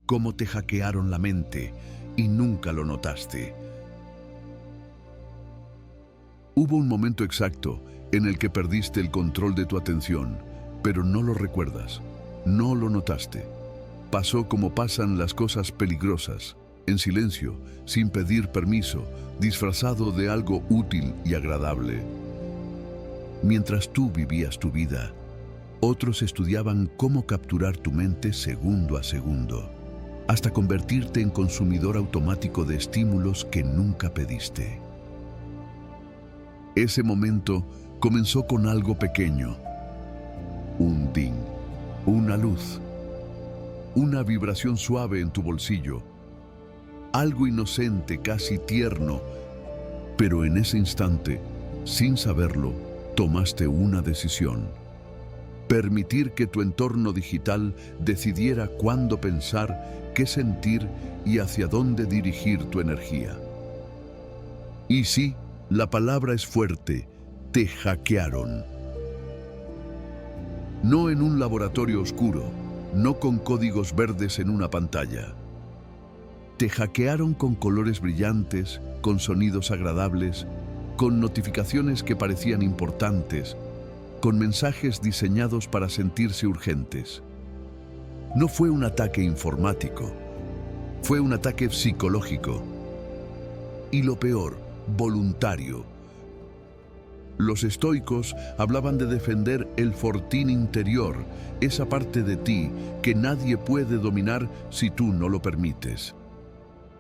cómo te hackearon la mente y nunca lo notaste. Hubo un momento exacto en el que perdiste el control de tu atención, pero no lo recuerdas, no lo notaste. Pasó como pasan las cosas peligrosas, en silencio, sin pedir permiso, disfrazado de algo útil y agradable. Mientras tú vivías tu vida, otros estudiaban cómo capturar tu mente segundo a segundo, hasta convertirte en consumidor automático de estímulos que nunca pediste. Ese momento comenzó con algo pequeño, un ding, una luz, una vibración suave en tu bolsillo, algo inocente, casi tierno, pero en ese instante, sin saberlo, tomaste una decisión. Permitir que tu entorno digital decidiera cuándo pensar, qué sentir y hacia dónde dirigir tu energía. Y sí, la palabra es fuerte, te hackearon. No en un laboratorio oscuro, no con códigos verdes en una pantalla. Te hackearon con colores brillantes, con sonidos agradables, con notificaciones que parecían importantes, con mensajes diseñados para sentirse urgentes. No fue un ataque informático, fue un ataque psicológico. Y lo peor, voluntario. Los estoicos hablaban de defender el fortín interior, esa parte de ti que nadie puede dominar si tú no lo permites.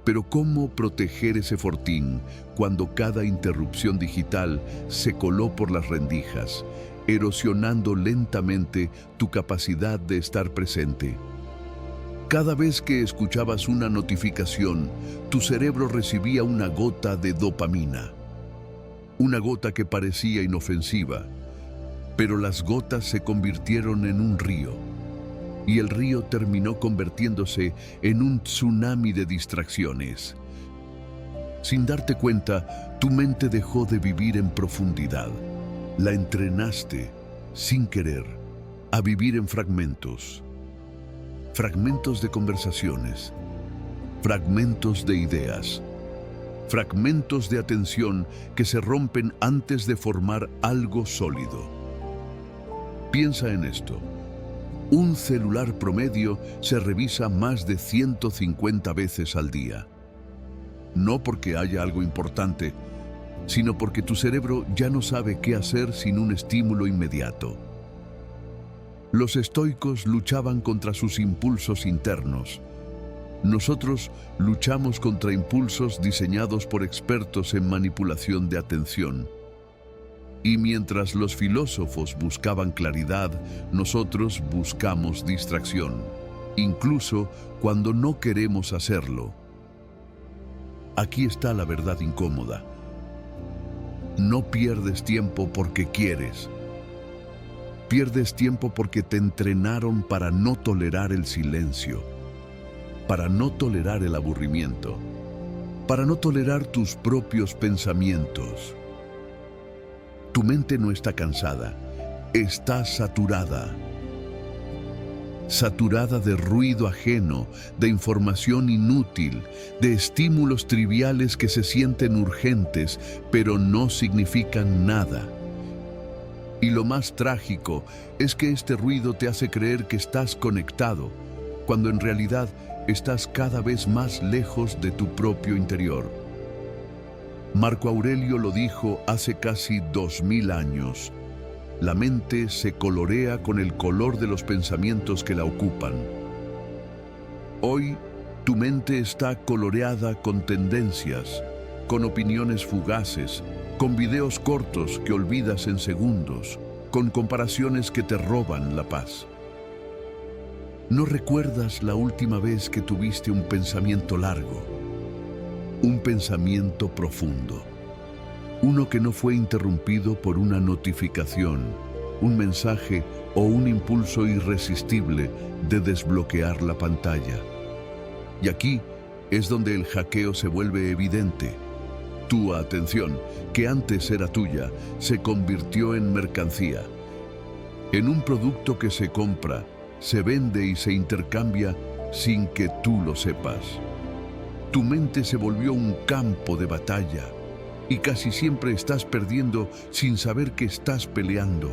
Pero ¿cómo proteger ese fortín cuando cada interrupción digital se coló por las rendijas, erosionando lentamente tu capacidad de estar presente? Cada vez que escuchabas una notificación, tu cerebro recibía una gota de dopamina. Una gota que parecía inofensiva, pero las gotas se convirtieron en un río. Y el río terminó convirtiéndose en un tsunami de distracciones. Sin darte cuenta, tu mente dejó de vivir en profundidad. La entrenaste, sin querer, a vivir en fragmentos. Fragmentos de conversaciones, fragmentos de ideas, fragmentos de atención que se rompen antes de formar algo sólido. Piensa en esto. Un celular promedio se revisa más de 150 veces al día. No porque haya algo importante, sino porque tu cerebro ya no sabe qué hacer sin un estímulo inmediato. Los estoicos luchaban contra sus impulsos internos. Nosotros luchamos contra impulsos diseñados por expertos en manipulación de atención. Y mientras los filósofos buscaban claridad, nosotros buscamos distracción, incluso cuando no queremos hacerlo. Aquí está la verdad incómoda. No pierdes tiempo porque quieres. Pierdes tiempo porque te entrenaron para no tolerar el silencio, para no tolerar el aburrimiento, para no tolerar tus propios pensamientos. Tu mente no está cansada, está saturada. Saturada de ruido ajeno, de información inútil, de estímulos triviales que se sienten urgentes, pero no significan nada. Y lo más trágico es que este ruido te hace creer que estás conectado, cuando en realidad estás cada vez más lejos de tu propio interior. Marco Aurelio lo dijo hace casi 2000 años. La mente se colorea con el color de los pensamientos que la ocupan. Hoy, tu mente está coloreada con tendencias, con opiniones fugaces, con videos cortos que olvidas en segundos, con comparaciones que te roban la paz. ¿No recuerdas la última vez que tuviste un pensamiento largo? Un pensamiento profundo. Uno que no fue interrumpido por una notificación, un mensaje o un impulso irresistible de desbloquear la pantalla. Y aquí es donde el hackeo se vuelve evidente. Tu atención, que antes era tuya, se convirtió en mercancía, en un producto que se compra, se vende y se intercambia sin que tú lo sepas. Tu mente se volvió un campo de batalla y casi siempre estás perdiendo sin saber que estás peleando.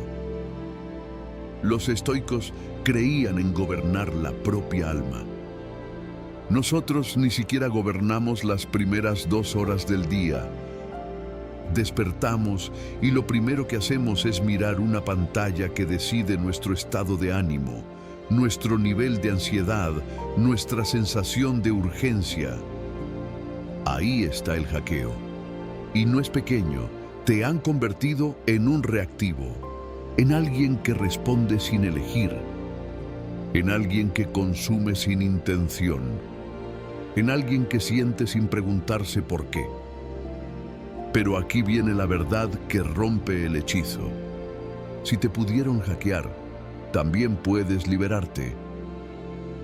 Los estoicos creían en gobernar la propia alma. Nosotros ni siquiera gobernamos las primeras 2 horas del día. Despertamos y lo primero que hacemos es mirar una pantalla que decide nuestro estado de ánimo, nuestro nivel de ansiedad, nuestra sensación de urgencia. Ahí está el hackeo. Y no es pequeño, te han convertido en un reactivo, en alguien que responde sin elegir, en alguien que consume sin intención, en alguien que siente sin preguntarse por qué. Pero aquí viene la verdad que rompe el hechizo. Si te pudieron hackear, también puedes liberarte.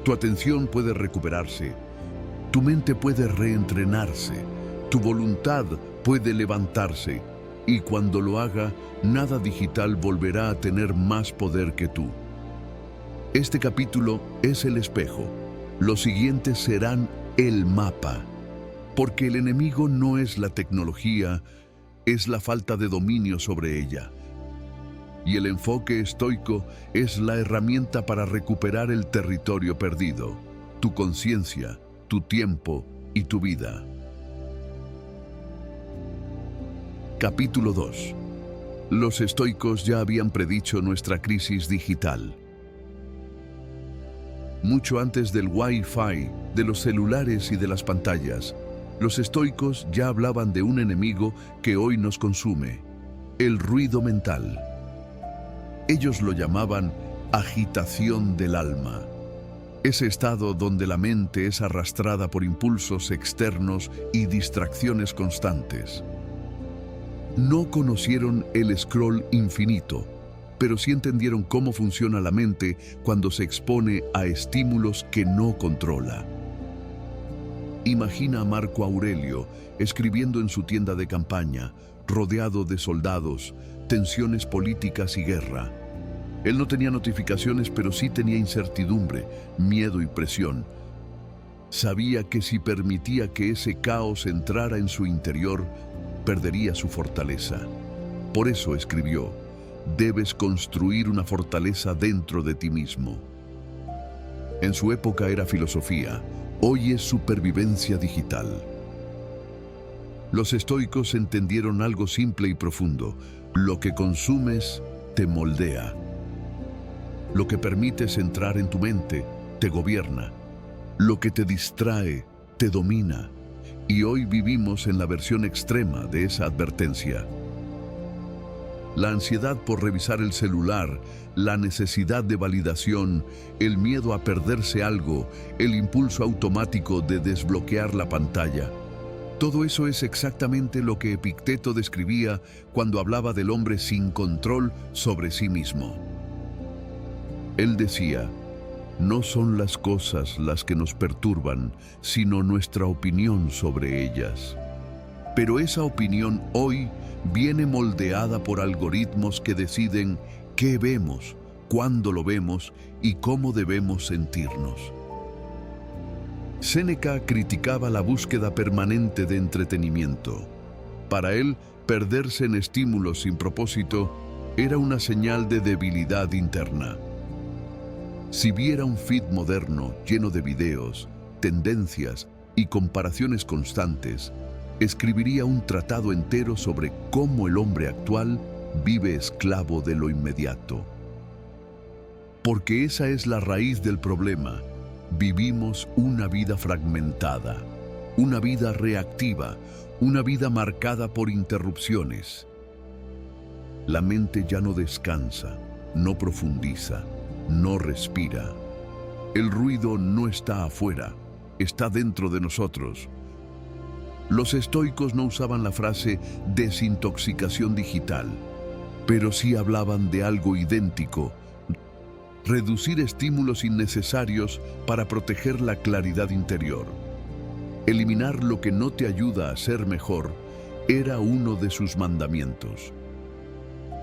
Tu atención puede recuperarse, tu mente puede reentrenarse, tu voluntad puede levantarse, y cuando lo haga, nada digital volverá a tener más poder que tú. Este capítulo es el espejo. Los siguientes serán el mapa. Porque el enemigo no es la tecnología, es la falta de dominio sobre ella. Y el enfoque estoico es la herramienta para recuperar el territorio perdido, tu conciencia, tu tiempo y tu vida. Capítulo 2. Los estoicos ya habían predicho nuestra crisis digital. Mucho antes del Wi-Fi, de los celulares y de las pantallas, los estoicos ya hablaban de un enemigo que hoy nos consume, el ruido mental. Ellos lo llamaban agitación del alma, ese estado donde la mente es arrastrada por impulsos externos y distracciones constantes. No conocieron el scroll infinito, pero sí entendieron cómo funciona la mente cuando se expone a estímulos que no controla. Imagina a Marco Aurelio escribiendo en su tienda de campaña, rodeado de soldados, tensiones políticas y guerra. Él no tenía notificaciones, pero sí tenía incertidumbre, miedo y presión. Sabía que si permitía que ese caos entrara en su interior, perdería su fortaleza. Por eso escribió: debes construir una fortaleza dentro de ti mismo. En su época era filosofía. Hoy es supervivencia digital. Los estoicos entendieron algo simple y profundo. Lo que consumes te moldea. Lo que permites entrar en tu mente te gobierna. Lo que te distrae te domina. Y hoy vivimos en la versión extrema de esa advertencia. La ansiedad por revisar el celular, la necesidad de validación, el miedo a perderse algo, el impulso automático de desbloquear la pantalla. Todo eso es exactamente lo que Epicteto describía cuando hablaba del hombre sin control sobre sí mismo. Él decía: no son las cosas las que nos perturban, sino nuestra opinión sobre ellas. Pero esa opinión hoy viene moldeada por algoritmos que deciden qué vemos, cuándo lo vemos y cómo debemos sentirnos. Séneca criticaba la búsqueda permanente de entretenimiento. Para él, perderse en estímulos sin propósito era una señal de debilidad interna. Si viera un feed moderno lleno de videos, tendencias y comparaciones constantes, escribiría un tratado entero sobre cómo el hombre actual vive esclavo de lo inmediato. Porque esa es la raíz del problema. Vivimos una vida fragmentada, una vida reactiva, una vida marcada por interrupciones. La mente ya no descansa, no profundiza, no respira. El ruido no está afuera, está dentro de nosotros. Los estoicos no usaban la frase desintoxicación digital, pero sí hablaban de algo idéntico: reducir estímulos innecesarios para proteger la claridad interior. Eliminar lo que no te ayuda a ser mejor era uno de sus mandamientos.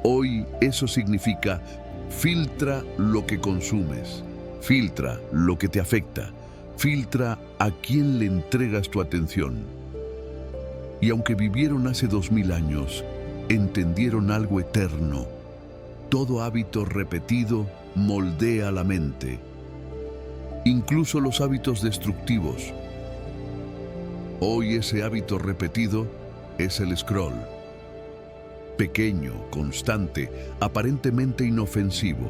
Hoy eso significa: filtra lo que consumes, filtra lo que te afecta, Filtra a quién le entregas tu atención. Y aunque vivieron hace 2000 años, entendieron algo eterno. Todo hábito repetido moldea la mente, incluso los hábitos destructivos. Hoy ese hábito repetido es el scroll. Pequeño, constante, aparentemente inofensivo,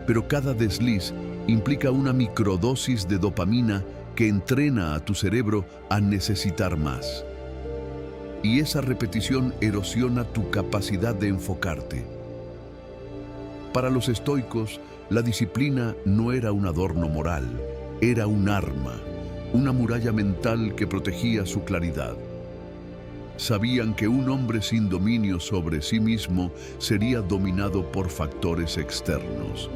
pero cada desliz implica una microdosis de dopamina que entrena a tu cerebro a necesitar más. Y esa repetición erosiona tu capacidad de enfocarte. Para los estoicos, la disciplina no era un adorno moral, era un arma, una muralla mental que protegía su claridad. Sabían que un hombre sin dominio sobre sí mismo sería dominado por factores externos.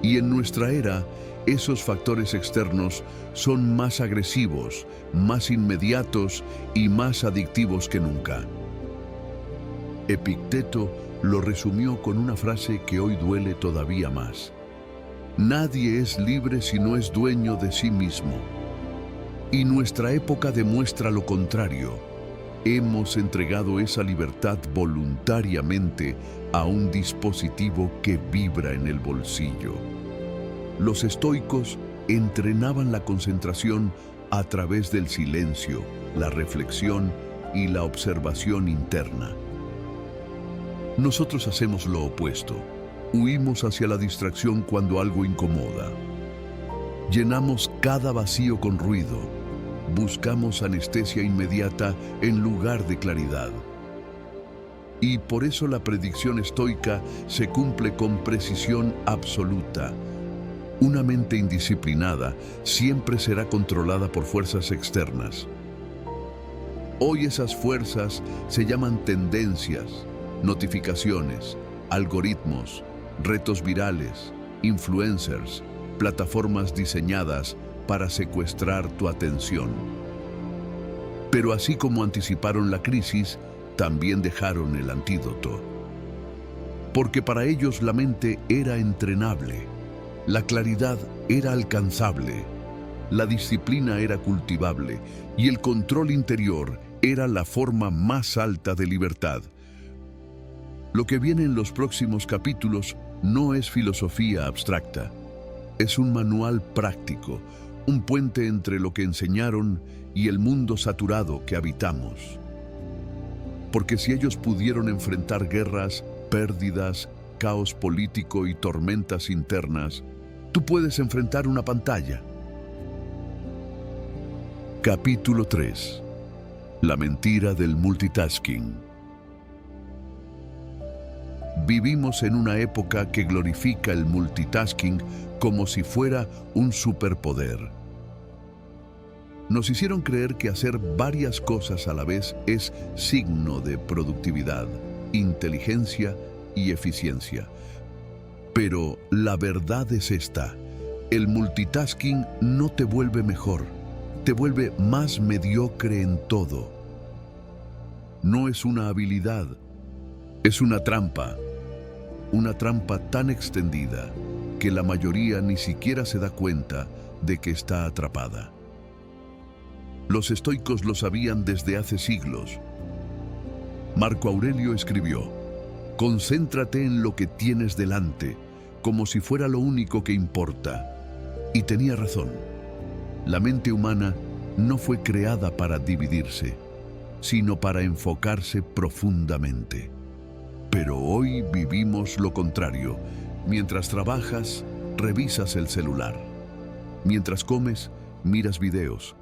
Y en nuestra era, esos factores externos son más agresivos, más inmediatos y más adictivos que nunca. Epicteto lo resumió con una frase que hoy duele todavía más. Nadie es libre si no es dueño de sí mismo. Y nuestra época demuestra lo contrario. Hemos entregado esa libertad voluntariamente a un dispositivo que vibra en el bolsillo. Los estoicos entrenaban la concentración a través del silencio, la reflexión y la observación interna. Nosotros hacemos lo opuesto. Huimos hacia la distracción cuando algo incomoda. Llenamos cada vacío con ruido. Buscamos anestesia inmediata en lugar de claridad. Y por eso la predicción estoica se cumple con precisión absoluta. Una mente indisciplinada siempre será controlada por fuerzas externas. Hoy esas fuerzas se llaman tendencias, notificaciones, algoritmos, retos virales, influencers, plataformas diseñadas para secuestrar tu atención. Pero así como anticiparon la crisis, también dejaron el antídoto. Porque para ellos la mente era entrenable, la claridad era alcanzable, la disciplina era cultivable y el control interior era la forma más alta de libertad. Lo que viene en los próximos capítulos no es filosofía abstracta, es un manual práctico, un puente entre lo que enseñaron y el mundo saturado que habitamos. Porque si ellos pudieron enfrentar guerras, pérdidas, caos político y tormentas internas, tú puedes enfrentar una pantalla. Capítulo 3. La mentira del multitasking. Vivimos en una época que glorifica el multitasking como si fuera un superpoder. Nos hicieron creer que hacer varias cosas a la vez es signo de productividad, inteligencia y eficiencia. Pero la verdad es esta: el multitasking no te vuelve mejor, te vuelve más mediocre en todo. No es una habilidad, es una trampa tan extendida que la mayoría ni siquiera se da cuenta de que está atrapada. Los estoicos lo sabían desde hace siglos. Marco Aurelio escribió: concéntrate en lo que tienes delante, como si fuera lo único que importa. Y tenía razón. La mente humana no fue creada para dividirse, sino para enfocarse profundamente. Pero hoy vivimos lo contrario. Mientras trabajas, revisas el celular. Mientras comes, miras videos.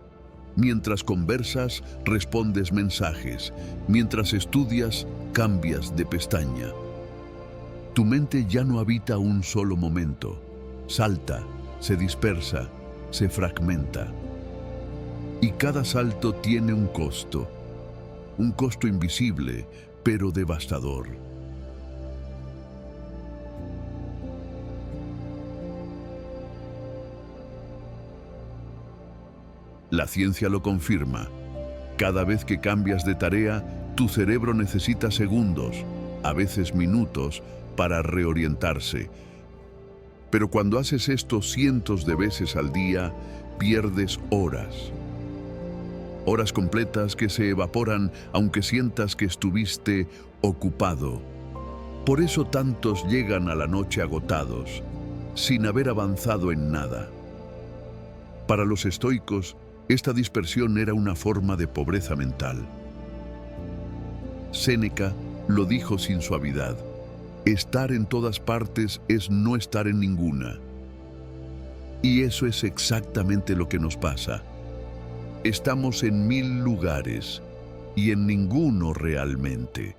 Mientras conversas, respondes mensajes. Mientras estudias, cambias de pestaña. Tu mente ya no habita un solo momento. Salta, se dispersa, se fragmenta. Y cada salto tiene un costo invisible, pero devastador. La ciencia lo confirma. Cada vez que cambias de tarea, tu cerebro necesita segundos, a veces minutos, para reorientarse. Pero cuando haces esto cientos de veces al día, pierdes horas. Horas completas que se evaporan aunque sientas que estuviste ocupado. Por eso tantos llegan a la noche agotados, sin haber avanzado en nada. Para los estoicos, esta dispersión era una forma de pobreza mental. Séneca lo dijo sin suavidad: estar en todas partes es no estar en ninguna. Y eso es exactamente lo que nos pasa. Estamos en 1000 lugares y en ninguno realmente.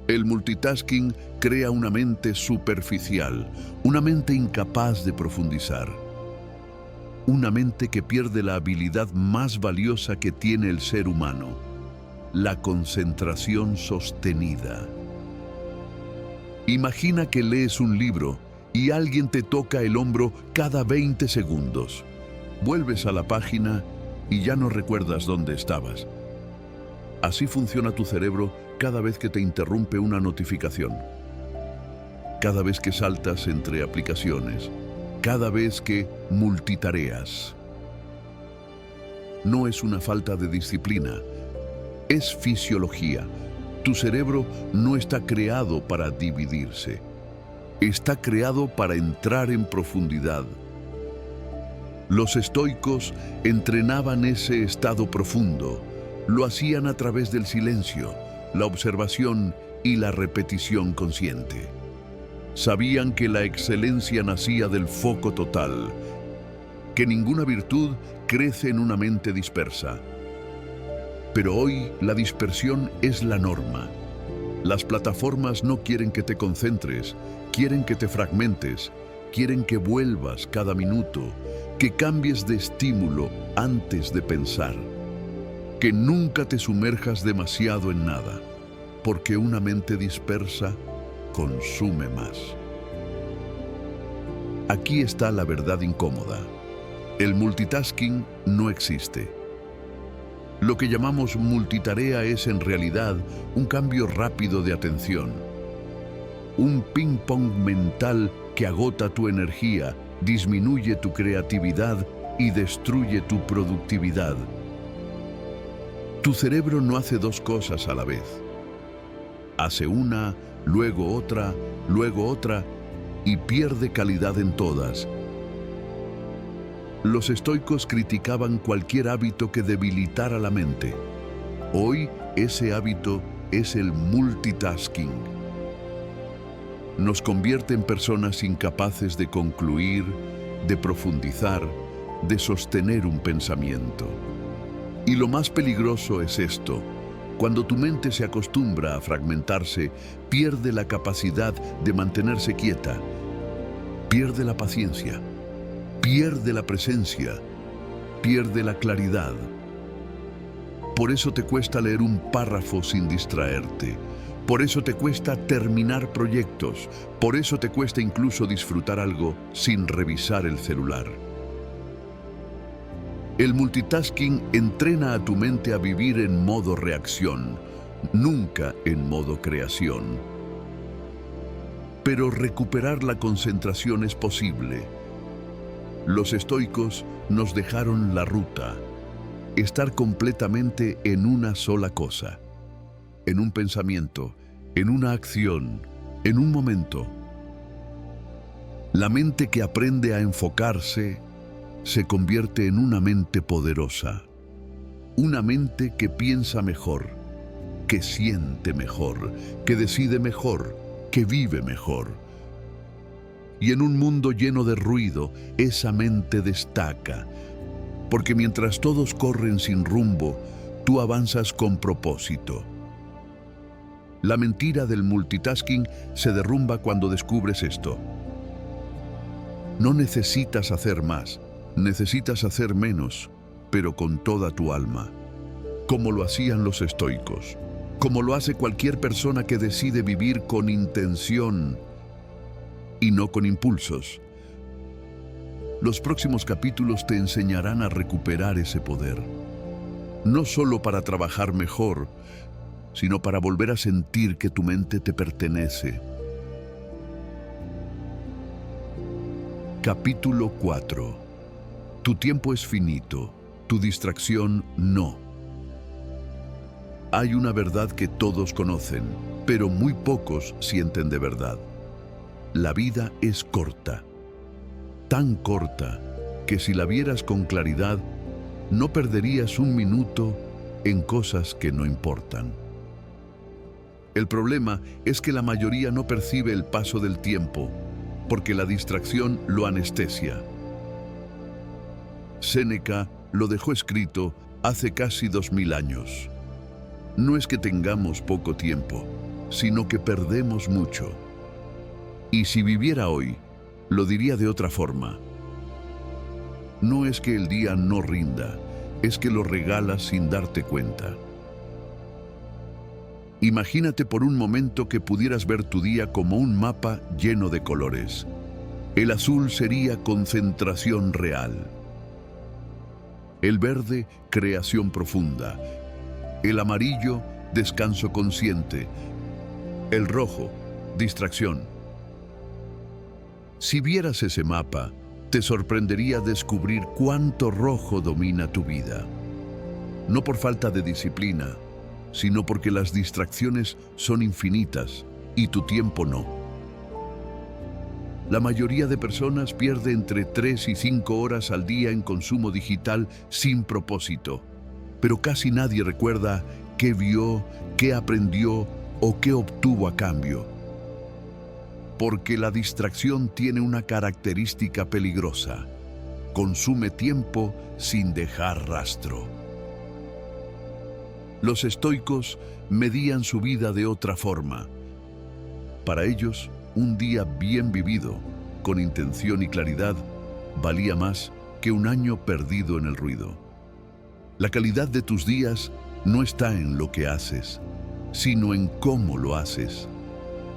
El multitasking crea una mente superficial, una mente incapaz de profundizar. Una mente que pierde la habilidad más valiosa que tiene el ser humano: la concentración sostenida. Imagina que lees un libro y alguien te toca el hombro cada 20 segundos. Vuelves a la página y ya no recuerdas dónde estabas. Así funciona tu cerebro cada vez que te interrumpe una notificación, cada vez que saltas entre aplicaciones, cada vez que multitareas. No es una falta de disciplina, es fisiología. Tu cerebro no está creado para dividirse, está creado para entrar en profundidad. Los estoicos entrenaban ese estado profundo. Lo hacían a través del silencio, la observación y la repetición consciente. Sabían que la excelencia nacía del foco total, que ninguna virtud crece en una mente dispersa. Pero hoy la dispersión es la norma. Las plataformas no quieren que te concentres, quieren que te fragmentes, quieren que vuelvas cada minuto, que cambies de estímulo antes de pensar, que nunca te sumerjas demasiado en nada, porque una mente dispersa consume más. Aquí está la verdad incómoda. El multitasking no existe. Lo que llamamos multitarea es en realidad un cambio rápido de atención, un ping-pong mental que agota tu energía, disminuye tu creatividad y destruye tu productividad. Tu cerebro no hace dos cosas a la vez. Hace una, luego otra, y pierde calidad en todas. Los estoicos criticaban cualquier hábito que debilitara la mente. Hoy ese hábito es el multitasking. Nos convierte en personas incapaces de concluir, de profundizar, de sostener un pensamiento. Y lo más peligroso es esto: cuando tu mente se acostumbra a fragmentarse, pierde la capacidad de mantenerse quieta, pierde la paciencia, pierde la presencia, pierde la claridad. Por eso te cuesta leer un párrafo sin distraerte. Por eso te cuesta terminar proyectos. Por eso te cuesta incluso disfrutar algo sin revisar el celular. El multitasking entrena a tu mente a vivir en modo reacción, nunca en modo creación. Pero recuperar la concentración es posible. Los estoicos nos dejaron la ruta: estar completamente en una sola cosa, en un pensamiento, en una acción, en un momento. La mente que aprende a enfocarse se convierte en una mente poderosa, una mente que piensa mejor, que siente mejor, que decide mejor, que vive mejor. Y en un mundo lleno de ruido, esa mente destaca, porque mientras todos corren sin rumbo, tú avanzas con propósito. La mentira del multitasking se derrumba cuando descubres esto. No necesitas hacer más, necesitas hacer menos, pero con toda tu alma, como lo hacían los estoicos, como lo hace cualquier persona que decide vivir con intención y no con impulsos. Los próximos capítulos te enseñarán a recuperar ese poder, no solo para trabajar mejor, sino para volver a sentir que tu mente te pertenece. Capítulo 4. Tu tiempo es finito, tu distracción no. Hay una verdad que todos conocen, pero muy pocos sienten de verdad. La vida es corta, tan corta que si la vieras con claridad, no perderías un minuto en cosas que no importan. El problema es que la mayoría no percibe el paso del tiempo, porque la distracción lo anestesia. Séneca lo dejó escrito hace casi 2000 años. No es que tengamos poco tiempo, sino que perdemos mucho. Y si viviera hoy, lo diría de otra forma. No es que el día no rinda, es que lo regalas sin darte cuenta. Imagínate por un momento que pudieras ver tu día como un mapa lleno de colores. El azul sería concentración real. El verde, creación profunda. El amarillo, descanso consciente. El rojo, distracción. Si vieras ese mapa, te sorprendería descubrir cuánto rojo domina tu vida. No por falta de disciplina, sino porque las distracciones son infinitas y tu tiempo no. La mayoría de personas pierde entre 3 y 5 horas al día en consumo digital sin propósito, pero casi nadie recuerda qué vio, qué aprendió o qué obtuvo a cambio. Porque la distracción tiene una característica peligrosa: consume tiempo sin dejar rastro. Los estoicos medían su vida de otra forma. Para ellos, un día bien vivido, con intención y claridad, valía más que un año perdido en el ruido. La calidad de tus días no está en lo que haces, sino en cómo lo haces.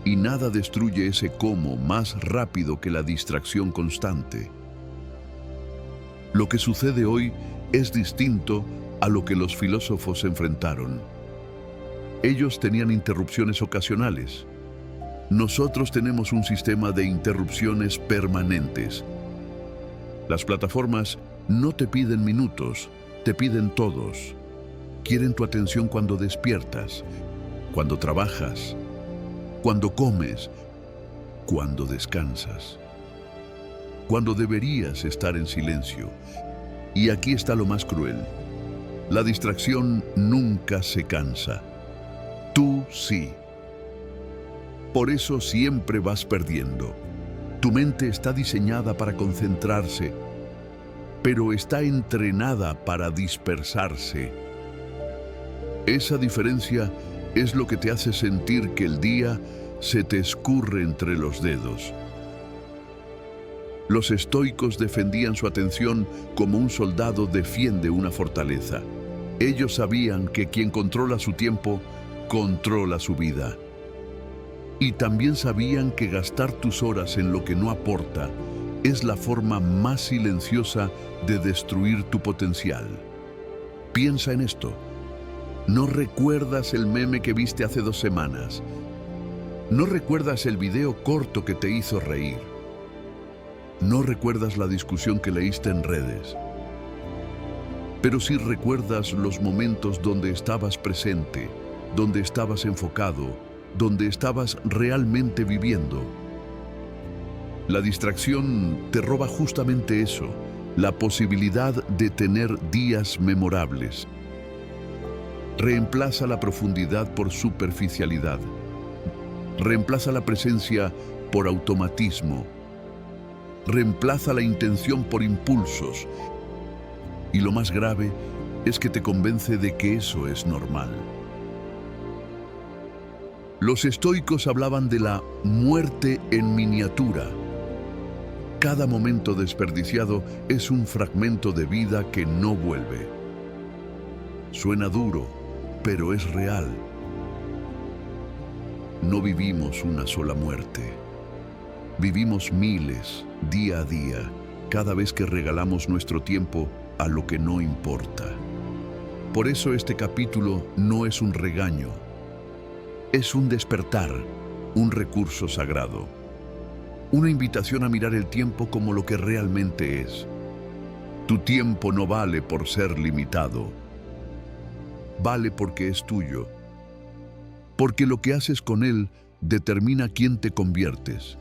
Y nada destruye ese cómo más rápido que la distracción constante. Lo que sucede hoy es distinto a lo que los filósofos enfrentaron. Ellos tenían interrupciones ocasionales. Nosotros tenemos un sistema de interrupciones permanentes. Las plataformas no te piden minutos, te piden todos. Quieren tu atención cuando despiertas, cuando trabajas, cuando comes, cuando descansas, cuando deberías estar en silencio. Y aquí está lo más cruel. La distracción nunca se cansa. Tú sí. Por eso siempre vas perdiendo. Tu mente está diseñada para concentrarse, pero está entrenada para dispersarse. Esa diferencia es lo que te hace sentir que el día se te escurre entre los dedos. Los estoicos defendían su atención como un soldado defiende una fortaleza. Ellos sabían que quien controla su tiempo, controla su vida. Y también sabían que gastar tus horas en lo que no aporta es la forma más silenciosa de destruir tu potencial. Piensa en esto. ¿No recuerdas el meme que viste hace 2 semanas? ¿No recuerdas el video corto que te hizo reír? ¿No recuerdas la discusión que leíste en redes? Pero sí recuerdas los momentos donde estabas presente, donde estabas enfocado, donde estabas realmente viviendo. La distracción te roba justamente eso, la posibilidad de tener días memorables. Reemplaza la profundidad por superficialidad. Reemplaza la presencia por automatismo. Reemplaza la intención por impulsos. Y lo más grave es que te convence de que eso es normal. Los estoicos hablaban de la muerte en miniatura. Cada momento desperdiciado es un fragmento de vida que no vuelve. Suena duro, pero es real. No vivimos una sola muerte. Vivimos miles, día a día, cada vez que regalamos nuestro tiempo a lo que no importa. Por eso este capítulo no es un regaño. Es un despertar, un recurso sagrado. Una invitación a mirar el tiempo como lo que realmente es. Tu tiempo no vale por ser limitado. Vale porque es tuyo. Porque lo que haces con él determina quién te conviertes.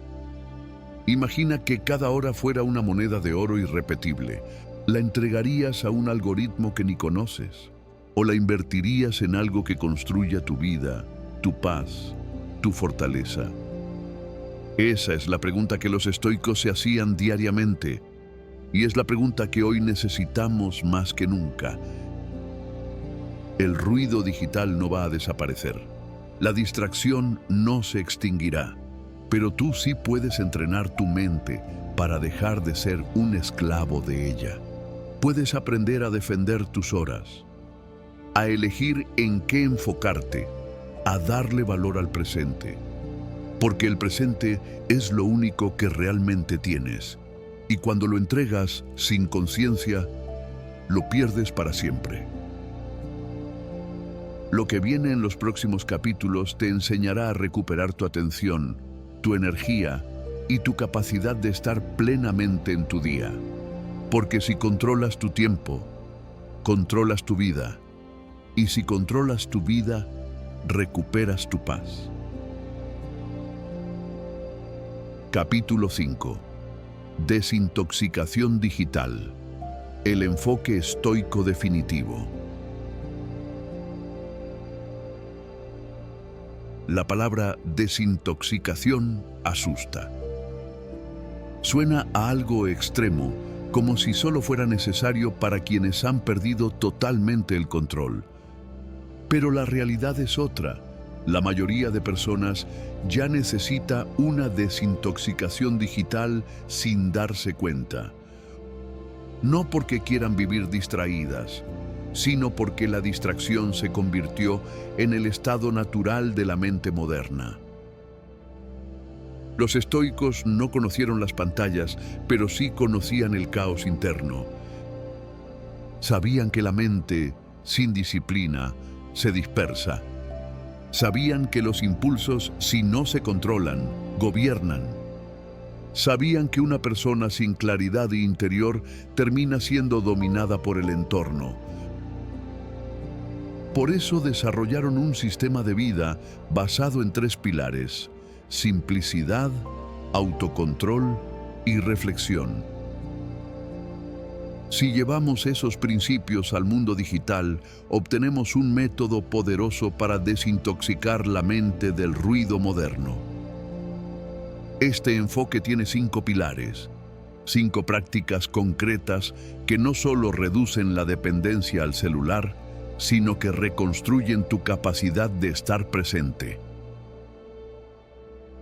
Imagina que cada hora fuera una moneda de oro irrepetible. ¿La entregarías a un algoritmo que ni conoces? ¿O la invertirías en algo que construya tu vida, tu paz, tu fortaleza? Esa es la pregunta que los estoicos se hacían diariamente. Y es la pregunta que hoy necesitamos más que nunca. El ruido digital no va a desaparecer. La distracción no se extinguirá. Pero tú sí puedes entrenar tu mente para dejar de ser un esclavo de ella. Puedes aprender a defender tus horas, a elegir en qué enfocarte, a darle valor al presente. Porque el presente es lo único que realmente tienes. Y cuando lo entregas sin conciencia, lo pierdes para siempre. Lo que viene en los próximos capítulos te enseñará a recuperar tu atención, tu energía y tu capacidad de estar plenamente en tu día. Porque si controlas tu tiempo, controlas tu vida. Y si controlas tu vida, recuperas tu paz. Capítulo 5. Desintoxicación digital. El enfoque estoico definitivo. La palabra desintoxicación asusta. Suena a algo extremo, como si solo fuera necesario para quienes han perdido totalmente el control. Pero la realidad es otra. La mayoría de personas ya necesita una desintoxicación digital sin darse cuenta. No porque quieran vivir distraídas, sino porque la distracción se convirtió en el estado natural de la mente moderna. Los estoicos no conocieron las pantallas, pero sí conocían el caos interno. Sabían que la mente, sin disciplina, se dispersa. Sabían que los impulsos, si no se controlan, gobiernan. Sabían que una persona sin claridad interior termina siendo dominada por el entorno. Por eso desarrollaron un sistema de vida basado en 3 pilares: simplicidad, autocontrol y reflexión. Si llevamos esos principios al mundo digital, obtenemos un método poderoso para desintoxicar la mente del ruido moderno. Este enfoque tiene 5 pilares, 5 prácticas concretas que no solo reducen la dependencia al celular, sino que reconstruyen tu capacidad de estar presente.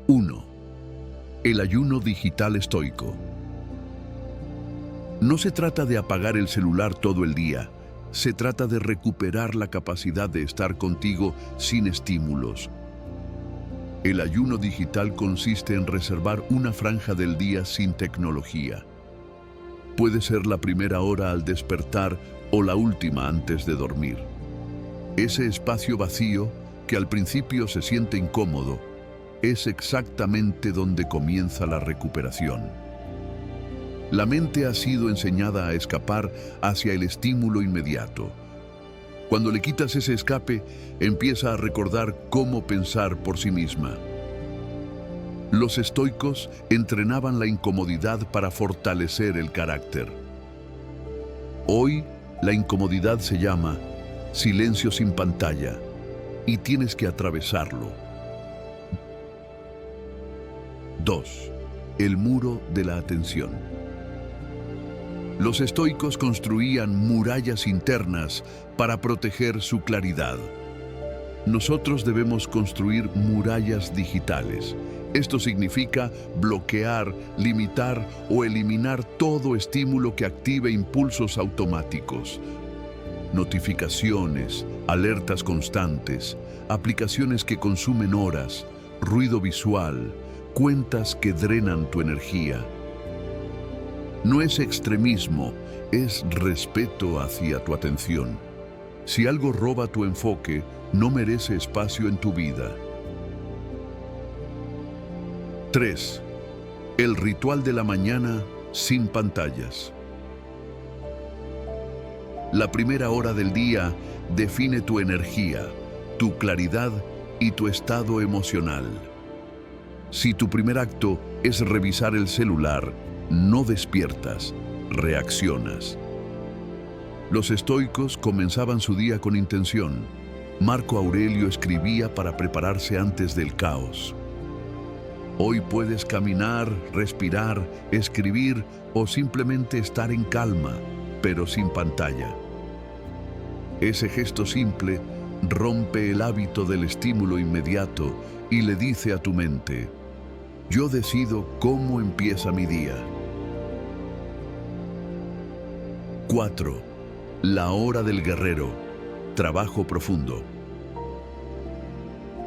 1. El ayuno digital estoico. No se trata de apagar el celular todo el día, se trata de recuperar la capacidad de estar contigo sin estímulos. El ayuno digital consiste en reservar una franja del día sin tecnología. Puede ser la primera hora al despertar o la última antes de dormir. Ese espacio vacío, que al principio se siente incómodo, es exactamente donde comienza la recuperación. La mente ha sido enseñada a escapar hacia el estímulo inmediato. Cuando le quitas ese escape, empieza a recordar cómo pensar por sí misma. Los estoicos entrenaban la incomodidad para fortalecer el carácter. Hoy, la incomodidad se llama silencio sin pantalla y tienes que atravesarlo. 2. El muro de la atención. Los estoicos construían murallas internas para proteger su claridad. Nosotros debemos construir murallas digitales. Esto significa bloquear, limitar o eliminar todo estímulo que active impulsos automáticos. Notificaciones, alertas constantes, aplicaciones que consumen horas, ruido visual, cuentas que drenan tu energía. No es extremismo, es respeto hacia tu atención. Si algo roba tu enfoque, no merece espacio en tu vida. 3. El ritual de la mañana sin pantallas. La primera hora del día define tu energía, tu claridad y tu estado emocional. Si tu primer acto es revisar el celular, no despiertas, reaccionas. Los estoicos comenzaban su día con intención. Marco Aurelio escribía para prepararse antes del caos. Hoy puedes caminar, respirar, escribir o simplemente estar en calma, pero sin pantalla. Ese gesto simple rompe el hábito del estímulo inmediato y le dice a tu mente: yo decido cómo empieza mi día. 4. La hora del guerrero. Trabajo profundo.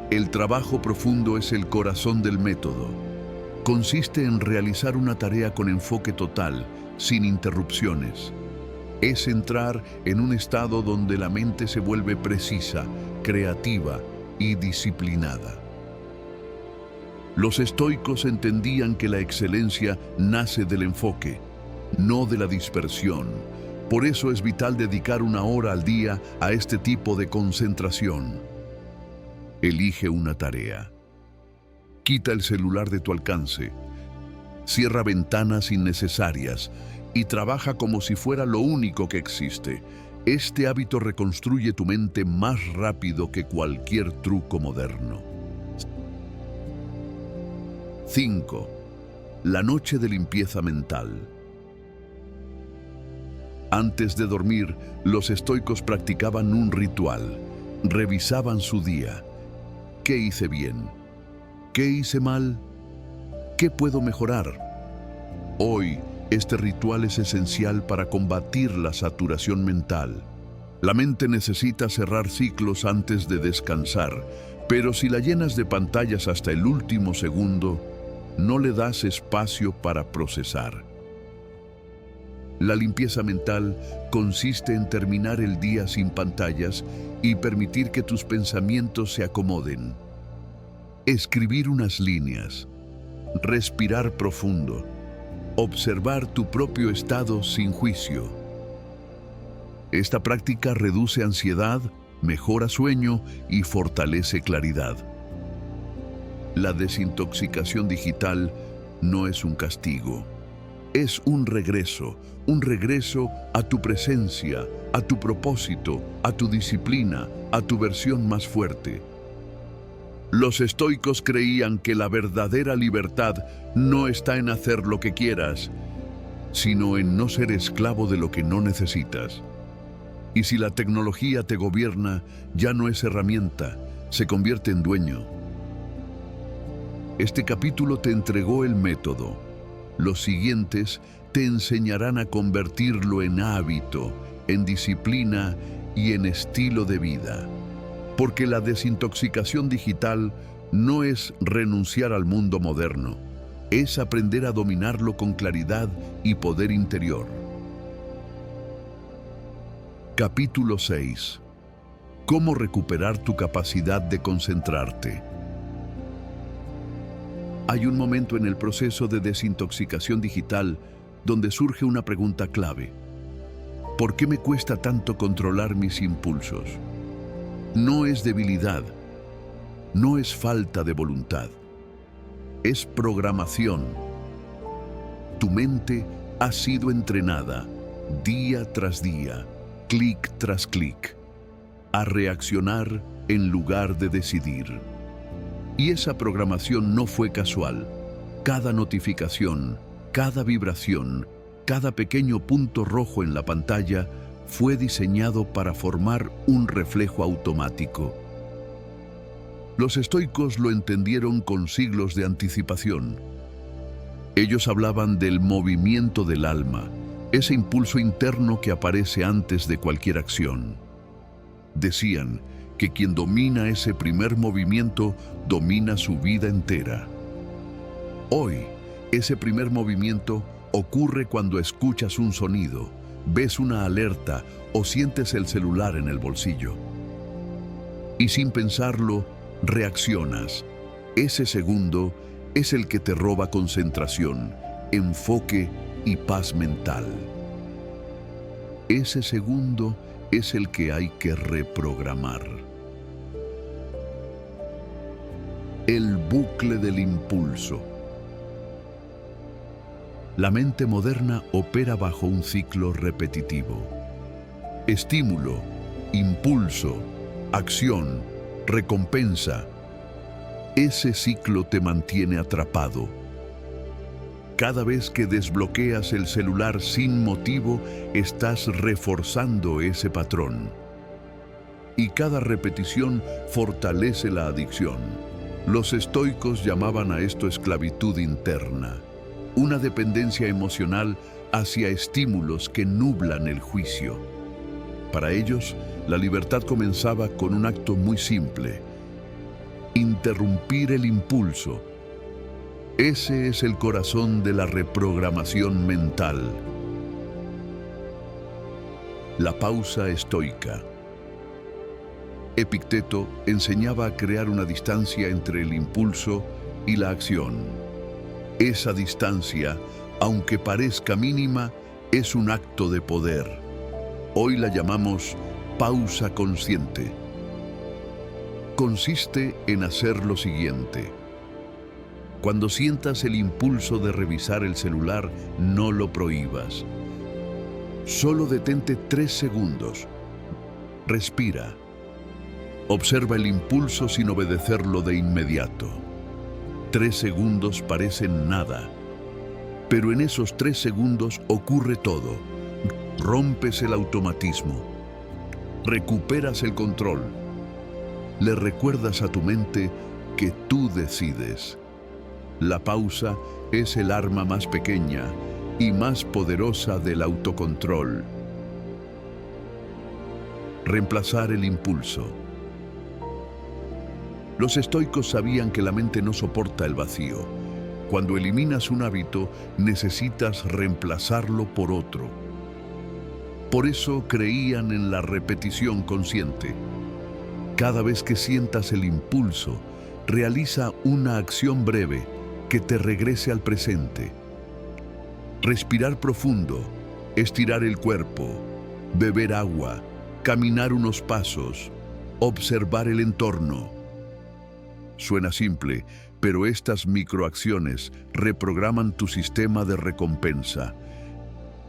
El trabajo profundo es el corazón del método. Consiste en realizar una tarea con enfoque total, sin interrupciones. Es entrar en un estado donde la mente se vuelve precisa, creativa y disciplinada. Los estoicos entendían que la excelencia nace del enfoque, no de la dispersión. Por eso es vital dedicar una hora al día a este tipo de concentración. Elige una tarea. Quita el celular de tu alcance. Cierra ventanas innecesarias y trabaja como si fuera lo único que existe. Este hábito reconstruye tu mente más rápido que cualquier truco moderno. 5. La noche de limpieza mental. Antes de dormir, los estoicos practicaban un ritual. Revisaban su día. ¿Qué hice bien? ¿Qué hice mal? ¿Qué puedo mejorar? Hoy, este ritual es esencial para combatir la saturación mental. La mente necesita cerrar ciclos antes de descansar, pero si la llenas de pantallas hasta el último segundo, no le das espacio para procesar. La limpieza mental consiste en terminar el día sin pantallas y permitir que tus pensamientos se acomoden. Escribir unas líneas, respirar profundo, observar tu propio estado sin juicio. Esta práctica reduce ansiedad, mejora sueño y fortalece claridad. La desintoxicación digital no es un castigo, es un regreso a tu presencia, a tu propósito, a tu disciplina, a tu versión más fuerte. Los estoicos creían que la verdadera libertad no está en hacer lo que quieras, sino en no ser esclavo de lo que no necesitas. Y si la tecnología te gobierna, ya no es herramienta, se convierte en dueño. Este capítulo te entregó el método. Los siguientes te enseñarán a convertirlo en hábito, en disciplina y en estilo de vida. Porque la desintoxicación digital no es renunciar al mundo moderno, es aprender a dominarlo con claridad y poder interior. Capítulo 6. ¿Cómo recuperar tu capacidad de concentrarte? Hay un momento en el proceso de desintoxicación digital donde surge una pregunta clave. ¿Por qué me cuesta tanto controlar mis impulsos? No es debilidad, no es falta de voluntad, es programación. Tu mente ha sido entrenada día tras día, clic tras clic, a reaccionar en lugar de decidir. Y esa programación no fue casual. Cada notificación, cada vibración, cada pequeño punto rojo en la pantalla fue diseñado para formar un reflejo automático. Los estoicos lo entendieron con siglos de anticipación. Ellos hablaban del movimiento del alma, ese impulso interno que aparece antes de cualquier acción. Decían que quien domina ese primer movimiento domina su vida entera. Hoy, ese primer movimiento ocurre cuando escuchas un sonido, ves una alerta o sientes el celular en el bolsillo. Y sin pensarlo, reaccionas. Ese segundo es el que te roba concentración, enfoque y paz mental. Ese segundo es el que hay que reprogramar. El bucle del impulso. La mente moderna opera bajo un ciclo repetitivo. Estímulo, impulso, acción, recompensa. Ese ciclo te mantiene atrapado. Cada vez que desbloqueas el celular sin motivo, estás reforzando ese patrón. Y cada repetición fortalece la adicción. Los estoicos llamaban a esto esclavitud interna, una dependencia emocional hacia estímulos que nublan el juicio. Para ellos, la libertad comenzaba con un acto muy simple: interrumpir el impulso. Ese es el corazón de la reprogramación mental. La pausa estoica. Epicteto enseñaba a crear una distancia entre el impulso y la acción. Esa distancia, aunque parezca mínima, es un acto de poder. Hoy la llamamos pausa consciente. Consiste en hacer lo siguiente. Cuando sientas el impulso de revisar el celular, no lo prohíbas. Solo detente 3 segundos. Respira. Observa el impulso sin obedecerlo de inmediato. 3 segundos parecen nada, pero en esos 3 segundos ocurre todo. Rompes el automatismo. Recuperas el control. Le recuerdas a tu mente que tú decides. La pausa es el arma más pequeña y más poderosa del autocontrol. Reemplazar el impulso. Los estoicos sabían que la mente no soporta el vacío. Cuando eliminas un hábito, necesitas reemplazarlo por otro. Por eso creían en la repetición consciente. Cada vez que sientas el impulso, realiza una acción breve que te regrese al presente. Respirar profundo, estirar el cuerpo, beber agua, caminar unos pasos, observar el entorno. Suena simple, pero estas microacciones reprograman tu sistema de recompensa.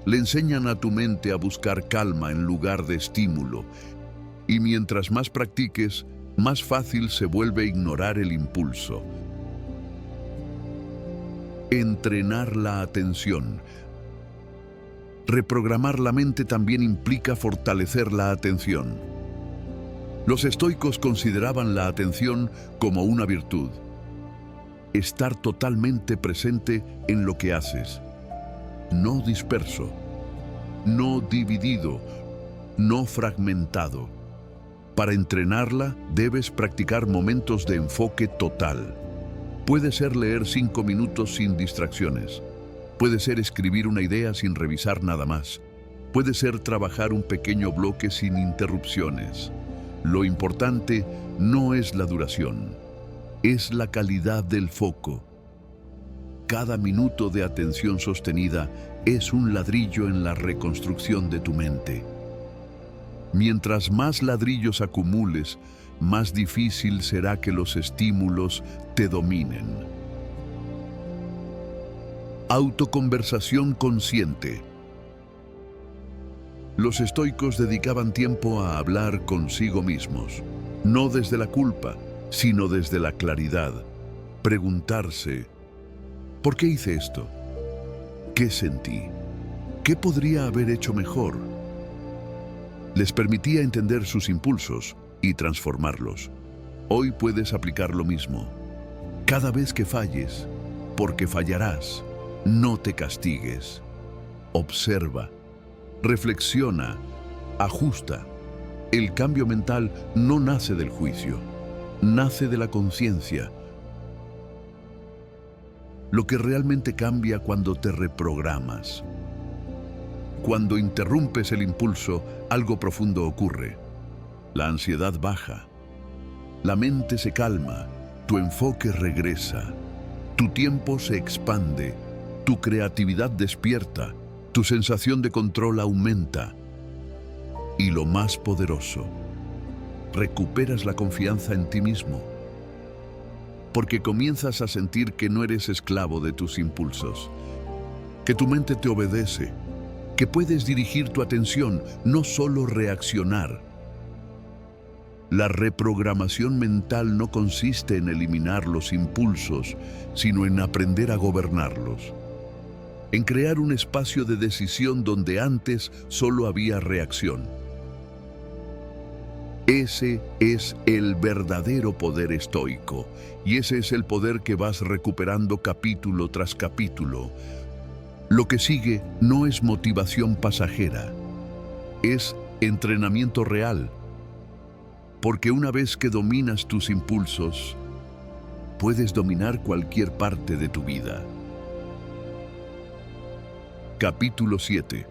Le enseñan a tu mente a buscar calma en lugar de estímulo. Y mientras más practiques, más fácil se vuelve ignorar el impulso. Entrenar la atención. Reprogramar la mente también implica fortalecer la atención. Los estoicos consideraban la atención como una virtud. Estar totalmente presente en lo que haces. No disperso, no dividido, no fragmentado. Para entrenarla, debes practicar momentos de enfoque total. Puede ser leer 5 minutos sin distracciones. Puede ser escribir una idea sin revisar nada más. Puede ser trabajar un pequeño bloque sin interrupciones. Lo importante no es la duración, es la calidad del foco. Cada minuto de atención sostenida es un ladrillo en la reconstrucción de tu mente. Mientras más ladrillos acumules, más difícil será que los estímulos te dominen. Autoconversación consciente. Los estoicos dedicaban tiempo a hablar consigo mismos, no desde la culpa, sino desde la claridad. Preguntarse, ¿por qué hice esto? ¿Qué sentí? ¿Qué podría haber hecho mejor? Les permitía entender sus impulsos y transformarlos. Hoy puedes aplicar lo mismo. Cada vez que falles, porque fallarás, no te castigues. Observa. Reflexiona, ajusta. El cambio mental no nace del juicio, nace de la conciencia. Lo que realmente cambia cuando te reprogramas. Cuando interrumpes el impulso, algo profundo ocurre. La ansiedad baja, la mente se calma, tu enfoque regresa, tu tiempo se expande, tu creatividad despierta. Tu sensación de control aumenta. Y lo más poderoso, recuperas la confianza en ti mismo, porque comienzas a sentir que no eres esclavo de tus impulsos, que tu mente te obedece, que puedes dirigir tu atención, no solo reaccionar. La reprogramación mental no consiste en eliminar los impulsos, sino en aprender a gobernarlos, en crear un espacio de decisión donde antes solo había reacción. Ese es el verdadero poder estoico, y ese es el poder que vas recuperando capítulo tras capítulo. Lo que sigue no es motivación pasajera, es entrenamiento real, porque una vez que dominas tus impulsos, puedes dominar cualquier parte de tu vida. Capítulo 7.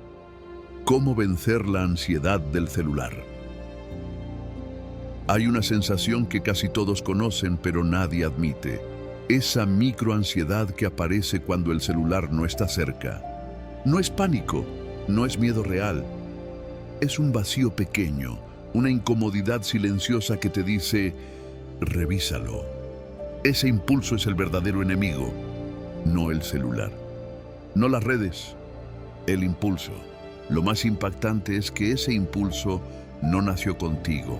¿Cómo vencer la ansiedad del celular? Hay una sensación que casi todos conocen, pero nadie admite. Esa microansiedad que aparece cuando el celular no está cerca. No es pánico, no es miedo real. Es un vacío pequeño, una incomodidad silenciosa que te dice, revísalo. Ese impulso es el verdadero enemigo, no el celular. No las redes, el impulso. Lo más impactante es que ese impulso no nació contigo.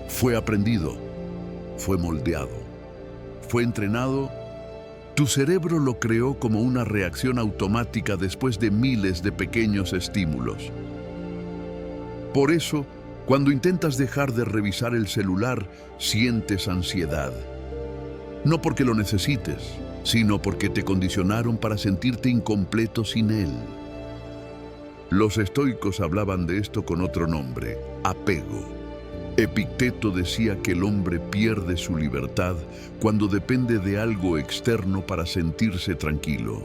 Fue aprendido, fue moldeado, fue entrenado. Tu cerebro lo creó como una reacción automática después de miles de pequeños estímulos. Por eso, cuando intentas dejar de revisar el celular, sientes ansiedad. No porque lo necesites, sino porque te condicionaron para sentirte incompleto sin él. Los estoicos hablaban de esto con otro nombre, apego. Epicteto decía que el hombre pierde su libertad cuando depende de algo externo para sentirse tranquilo.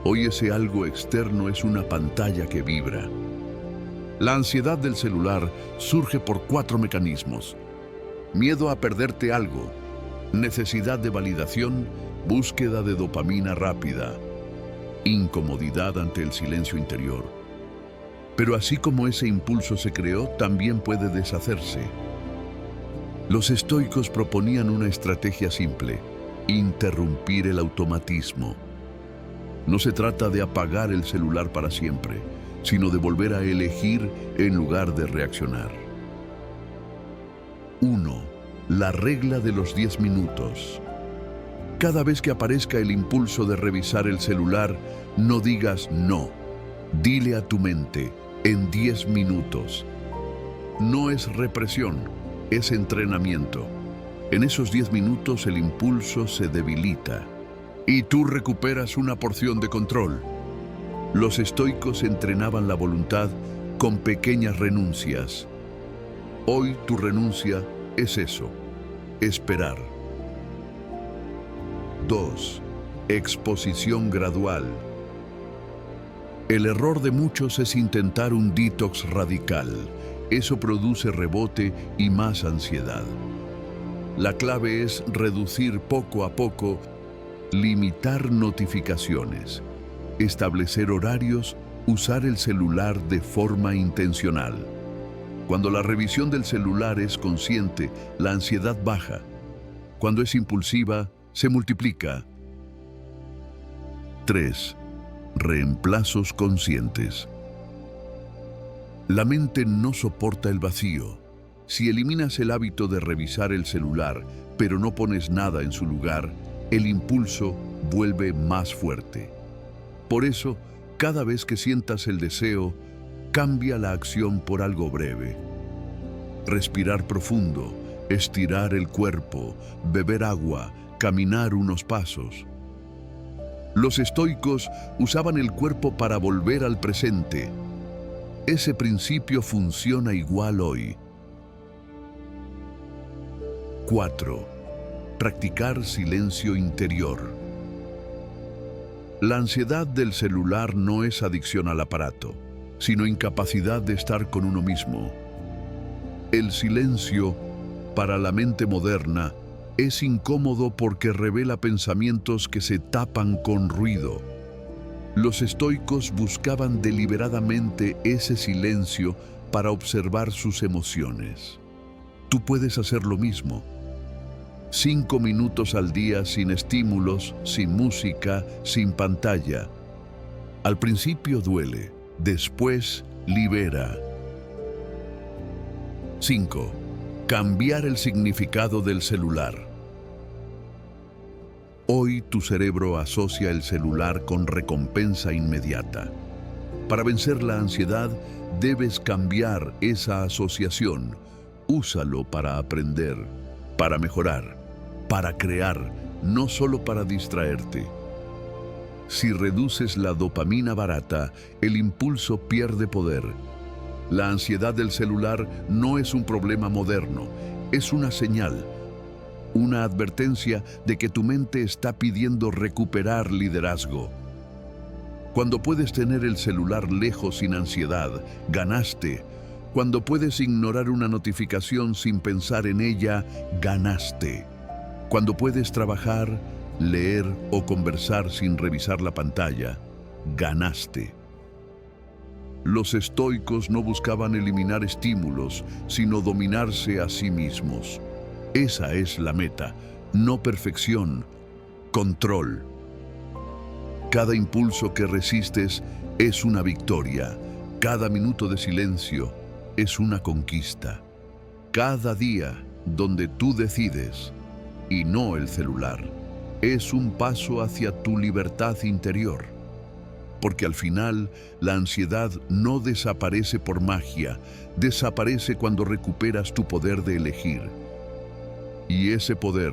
Hoy ese algo externo es una pantalla que vibra. La ansiedad del celular surge por 4 mecanismos: miedo a perderte algo, necesidad de validación, búsqueda de dopamina rápida, incomodidad ante el silencio interior. Pero así como ese impulso se creó, también puede deshacerse. Los estoicos proponían una estrategia simple: interrumpir el automatismo. No se trata de apagar el celular para siempre, sino de volver a elegir en lugar de reaccionar. 1. La regla de los 10 minutos. Cada vez que aparezca el impulso de revisar el celular, no digas no. Dile a tu mente, en 10 minutos. No es represión, es entrenamiento. En esos 10 minutos el impulso se debilita y tú recuperas una porción de control. Los estoicos entrenaban la voluntad con pequeñas renuncias. Hoy tu renuncia es eso, esperar. 2. Exposición gradual. El error de muchos es intentar un detox radical. Eso produce rebote y más ansiedad. La clave es reducir poco a poco, limitar notificaciones, establecer horarios, usar el celular de forma intencional. Cuando la revisión del celular es consciente, la ansiedad baja. Cuando es impulsiva, se multiplica. 3. Reemplazos conscientes. La mente no soporta el vacío. Si eliminas el hábito de revisar el celular, pero no pones nada en su lugar, el impulso vuelve más fuerte. Por eso, cada vez que sientas el deseo, cambia la acción por algo breve. Respirar profundo, estirar el cuerpo, beber agua, caminar unos pasos. Los estoicos usaban el cuerpo para volver al presente. Ese principio funciona igual hoy. 4. Practicar silencio interior. La ansiedad del celular no es adicción al aparato, sino incapacidad de estar con uno mismo. El silencio, para la mente moderna, es incómodo porque revela pensamientos que se tapan con ruido. Los estoicos buscaban deliberadamente ese silencio para observar sus emociones. Tú puedes hacer lo mismo. 5 minutos al día sin estímulos, sin música, sin pantalla. Al principio duele, después libera. 5. Cambiar el significado del celular. Hoy tu cerebro asocia el celular con recompensa inmediata. Para vencer la ansiedad, debes cambiar esa asociación. Úsalo para aprender, para mejorar, para crear, no solo para distraerte. Si reduces la dopamina barata, el impulso pierde poder. La ansiedad del celular no es un problema moderno, es una señal, una advertencia de que tu mente está pidiendo recuperar liderazgo. Cuando puedes tener el celular lejos sin ansiedad, ganaste. Cuando puedes ignorar una notificación sin pensar en ella, ganaste. Cuando puedes trabajar, leer o conversar sin revisar la pantalla, ganaste. Los estoicos no buscaban eliminar estímulos, sino dominarse a sí mismos. Esa es la meta, no perfección, control. Cada impulso que resistes es una victoria. Cada minuto de silencio es una conquista. Cada día donde tú decides, y no el celular, es un paso hacia tu libertad interior. Porque al final, la ansiedad no desaparece por magia, desaparece cuando recuperas tu poder de elegir. Y ese poder,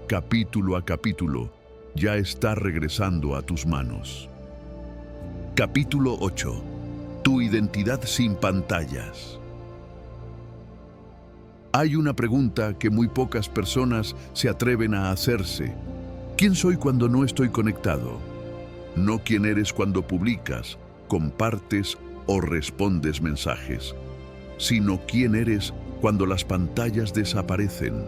capítulo a capítulo, ya está regresando a tus manos. Capítulo 8. Tu identidad sin pantallas. Hay una pregunta que muy pocas personas se atreven a hacerse. ¿Quién soy cuando no estoy conectado? No quién eres cuando publicas, compartes o respondes mensajes, sino quién eres cuando las pantallas desaparecen.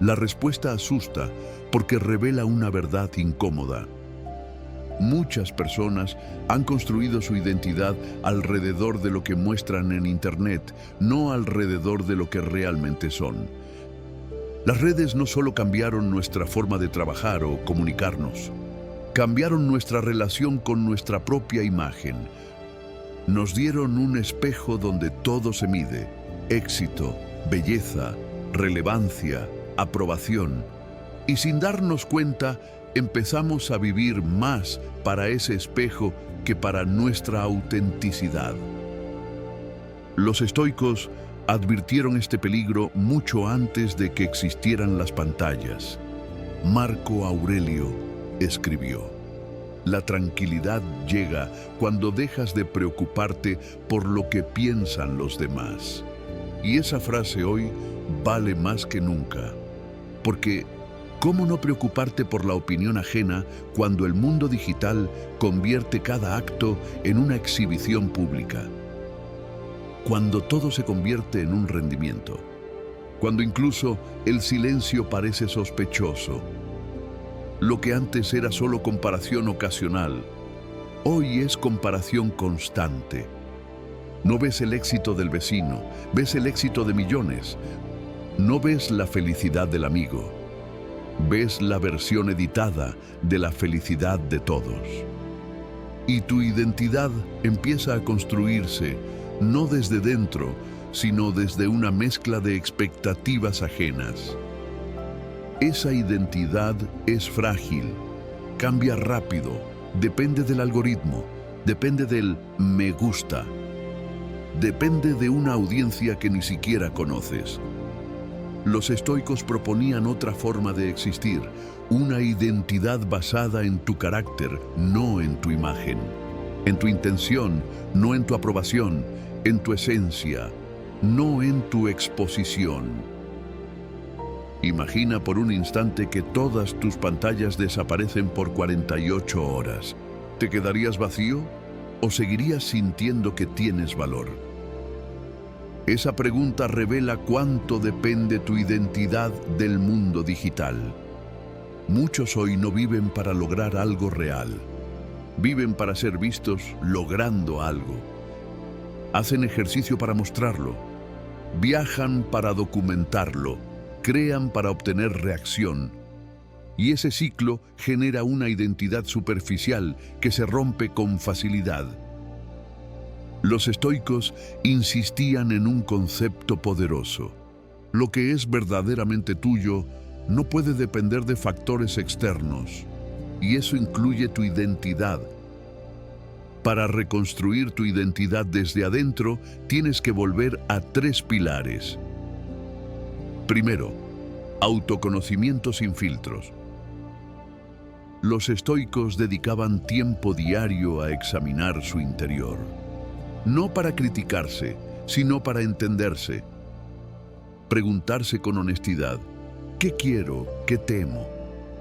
La respuesta asusta porque revela una verdad incómoda. Muchas personas han construido su identidad alrededor de lo que muestran en Internet, no alrededor de lo que realmente son. Las redes no solo cambiaron nuestra forma de trabajar o comunicarnos, cambiaron nuestra relación con nuestra propia imagen. Nos dieron un espejo donde todo se mide: éxito, belleza, relevancia, aprobación. Y sin darnos cuenta, empezamos a vivir más para ese espejo que para nuestra autenticidad. Los estoicos advirtieron este peligro mucho antes de que existieran las pantallas. Marco Aurelio escribió: la tranquilidad llega cuando dejas de preocuparte por lo que piensan los demás. Y esa frase hoy vale más que nunca. Porque, ¿cómo no preocuparte por la opinión ajena cuando el mundo digital convierte cada acto en una exhibición pública? Cuando todo se convierte en un rendimiento. Cuando incluso el silencio parece sospechoso. Lo que antes era solo comparación ocasional, hoy es comparación constante. No ves el éxito del vecino, ves el éxito de millones. No ves la felicidad del amigo, ves la versión editada de la felicidad de todos. Y tu identidad empieza a construirse no desde dentro, sino desde una mezcla de expectativas ajenas. Esa identidad es frágil, cambia rápido, depende del algoritmo, depende del me gusta, depende de una audiencia que ni siquiera conoces. Los estoicos proponían otra forma de existir, una identidad basada en tu carácter, no en tu imagen, en tu intención, no en tu aprobación, en tu esencia, no en tu exposición. Imagina por un instante que todas tus pantallas desaparecen por 48 horas. ¿Te quedarías vacío o seguirías sintiendo que tienes valor? Esa pregunta revela cuánto depende tu identidad del mundo digital. Muchos hoy no viven para lograr algo real. Viven para ser vistos logrando algo. hacen ejercicio para mostrarlo, viajan para documentarlo, crean para obtener reacción. Y ese ciclo genera una identidad superficial que se rompe con facilidad. Los estoicos insistían en un concepto poderoso. Lo que es verdaderamente tuyo no puede depender de factores externos, y eso incluye tu identidad. Para reconstruir tu identidad desde adentro, tienes que volver a 3 pilares. Primero, autoconocimiento sin filtros. Los estoicos dedicaban tiempo diario a examinar su interior. No para criticarse, sino para entenderse. Preguntarse con honestidad: ¿qué quiero? ¿Qué temo?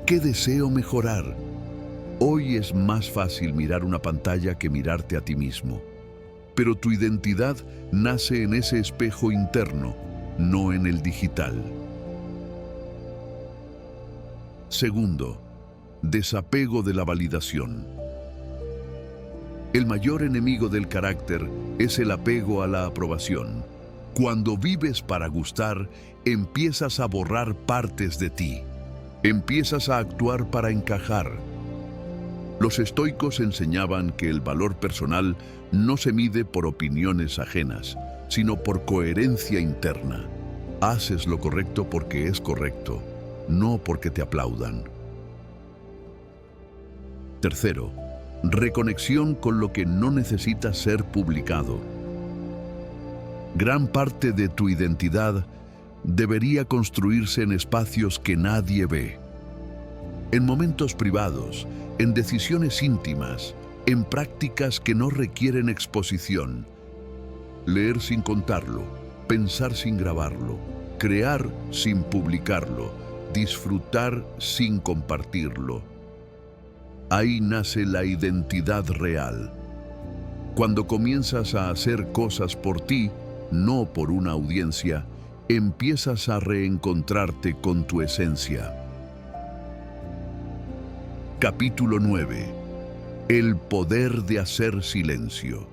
¿Qué deseo mejorar? Hoy es más fácil mirar una pantalla que mirarte a ti mismo. Pero tu identidad nace en ese espejo interno, no en el digital. Segundo, desapego de la validación. El mayor enemigo del carácter es el apego a la aprobación. Cuando vives para gustar, empiezas a borrar partes de ti. Empiezas a actuar para encajar. Los estoicos enseñaban que el valor personal no se mide por opiniones ajenas, sino por coherencia interna. Haces lo correcto porque es correcto, no porque te aplaudan. Tercero, reconexión con lo que no necesita ser publicado. Gran parte de tu identidad debería construirse en espacios que nadie ve. En momentos privados, en decisiones íntimas, en prácticas que no requieren exposición. Leer sin contarlo, pensar sin grabarlo, crear sin publicarlo, disfrutar sin compartirlo. Ahí nace la identidad real. Cuando comienzas a hacer cosas por ti, no por una audiencia, empiezas a reencontrarte con tu esencia. Capítulo 9. El poder de hacer silencio.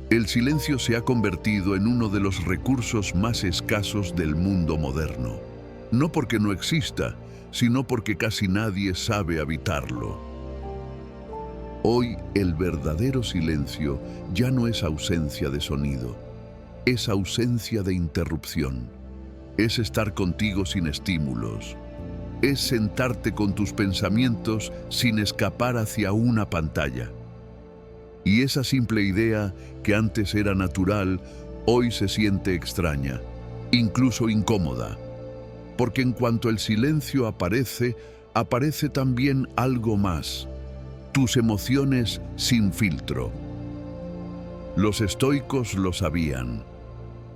El silencio se ha convertido en uno de los recursos más escasos del mundo moderno. No porque no exista, sino porque casi nadie sabe habitarlo. Hoy el verdadero silencio ya no es ausencia de sonido, es ausencia de interrupción, es estar contigo sin estímulos, es sentarte con tus pensamientos sin escapar hacia una pantalla. Y esa simple idea que antes era natural, hoy se siente extraña, incluso incómoda. Porque en cuanto el silencio aparece, aparece también algo más: tus emociones sin filtro. Los estoicos lo sabían.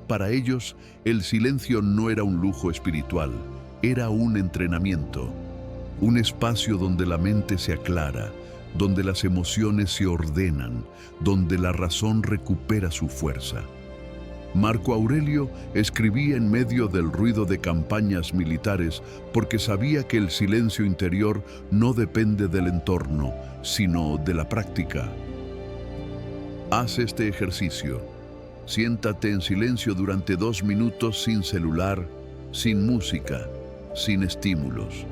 Para ellos, el silencio no era un lujo espiritual, era un entrenamiento, un espacio donde la mente se aclara, donde las emociones se ordenan, donde la razón recupera su fuerza. Marco Aurelio escribía en medio del ruido de campañas militares porque sabía que el silencio interior no depende del entorno, sino de la práctica. Haz este ejercicio. Siéntate en silencio durante 2 minutos sin celular, sin música, sin estímulos.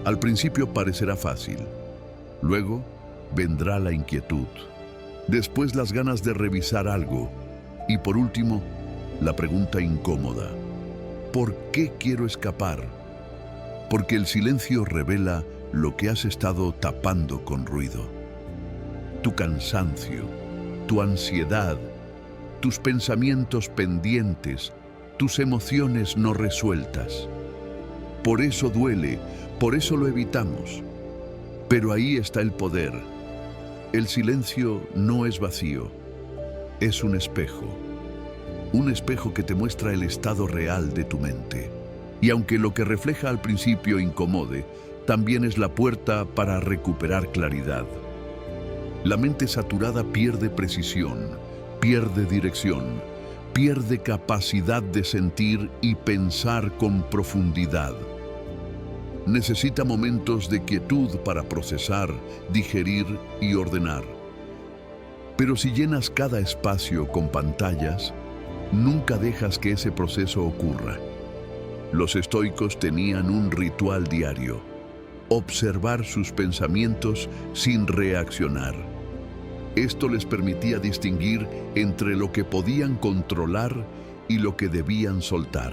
Al principio parecerá fácil. Luego vendrá la inquietud. Después las ganas de revisar algo. Y por último, la pregunta incómoda: ¿por qué quiero escapar? Porque el silencio revela lo que has estado tapando con ruido. Tu cansancio, tu ansiedad, tus pensamientos pendientes, tus emociones no resueltas. Por eso duele, por eso lo evitamos. Pero ahí está el poder. El silencio no es vacío. Es un espejo que te muestra el estado real de tu mente. Y aunque lo que refleja al principio incomode, también es la puerta para recuperar claridad. La mente saturada pierde precisión, pierde dirección, pierde capacidad de sentir y pensar con profundidad. Necesita momentos de quietud para procesar, digerir y ordenar. Pero si llenas cada espacio con pantallas, nunca dejas que ese proceso ocurra. Los estoicos tenían un ritual diario: observar sus pensamientos sin reaccionar. Esto les permitía distinguir entre lo que podían controlar y lo que debían soltar.